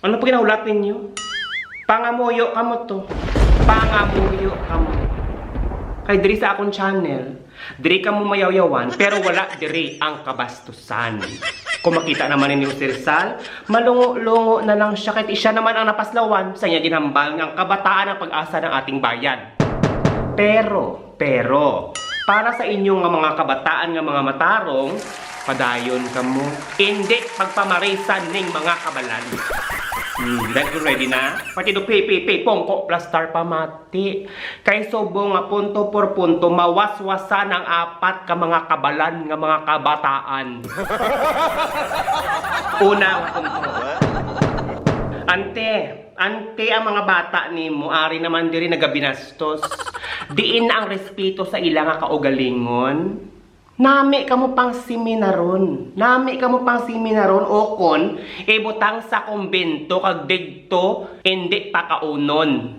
Ano pa ginahulat ninyo? Pangamuyo ka mo to. Pangamuyo ka mo. Kay diri sa akong channel, diri ka mo mayawyawan, pero wala diri ang kabastusan. Kung makita naman ni Jose Rizal, malungo-lungo na lang siya kahit siya naman ang napaslawan sa niya ginhambal ng kabataan ng pag-asa ng ating bayan. Pero, para sa inyong mga kabataan nga mga matarong, padayon ka mo. Hindi pagpamarisan ning mga kabalan. Ready na? Pati do pongko plastar pamati. Kay subo nga punto por punto mawaswasan ang apat ka mga kabalan nga mga kabataan. Unang punto. Ante ang mga bata nimo ari naman diri nagabinastos. Diin ang respeto sa ilang nga kaugalingon. Nami ka mo pang seminaron. O kon, ibutang sa kumbento kag digto, hindi pa kaunon.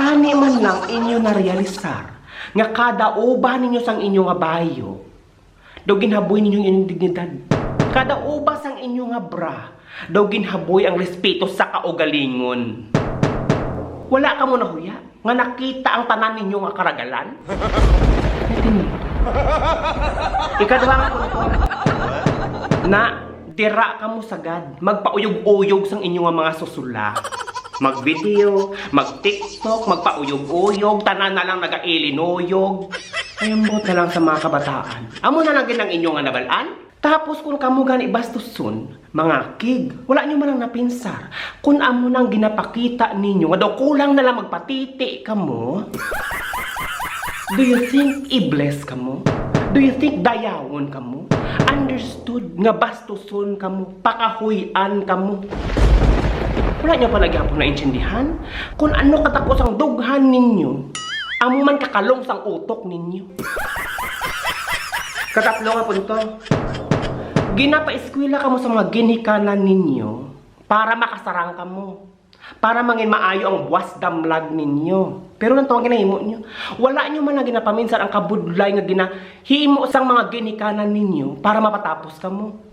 Kani man lang inyo narealisar, nga kada uba ninyo sang inyo nga bayo, daw ginhaboy ninyo inyong dignidad. Kada uba sang inyo nga bra, daw ginhaboy ang respeto sa kaugalingon. Wala ka mo nahuya, nga nakita ang tanan ninyo nga karagalan. Ikaduha nga punto. Na dira ka mo sagad, magpauyog-uyog sang inyo nga mga susula. Mag-video, mag-TikTok, magpauyog-uyog, tanan na lang naga-ilinuyog. Ayambot na lang sa mga kabataan. Amo na lang ginang inyo nga nabalaan. Tapos kung kamo gani bastuson, mga kig, wala nyo man lang napinsar. Kung amo nang ginapakita ninyo, nga daw kulang na lang magpatiti ka mo. Do you think i-bless ka mo? Do you think dayawon ka mo? Understood nga bastuson ka mo, pakahuyan ka mo. Wala nyo palagi po na intindihan? Kung ano katakos ang dughan ninyo, amo man kakalong sang utok ninyo. Katatlo nga punto. Ginapa-eskwela ka mo sa mga ginhikanan ninyo para makasarang ka mo. Para mangin maayo ang buwas damlag ninyo. Pero nang tawag ginahimo nyo, wala nyo man na ginapaminsan ang kabudlay nga ginahimo sang mga ginikanan ninyo para mapatapos ka mo.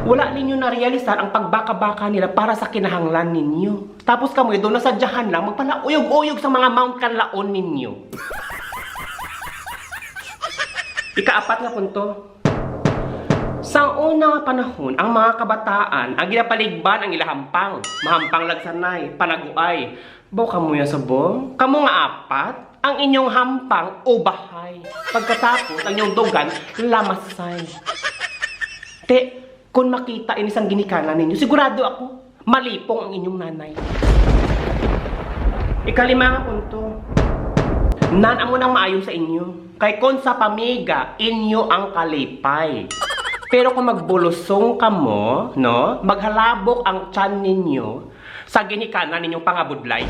Wala ninyo na-realisar ang pagbaka-baka nila para sa kinahanglan ninyo. Tapos ka mo, doon nasadyahan lang, magpalauyog-uyog sa mga Mount Kanlaon ninyo. Ikaapat nga punto. Sa unang panahon, ang mga kabataan, ang ginapaligban ang ilahampang, mahampang lagsanay, panaguay. Baw kamuya sa bong, kamu nga apat, ang inyong hampang ubahay. Pagkatapos, ang inyong dugan, lamasay. Te, kung makita inisang ginikanan ninyo, sigurado ako, malipong ang inyong nanay. Ikalima nga punto. Nan amo nang maayo sa inyo. Kay kon sa pamiga, inyo ang kalipay. Pero kung magbulusong ka mo, no, maghalabok ang tiyan ninyo sa ginikanan ninyong pangabudlay.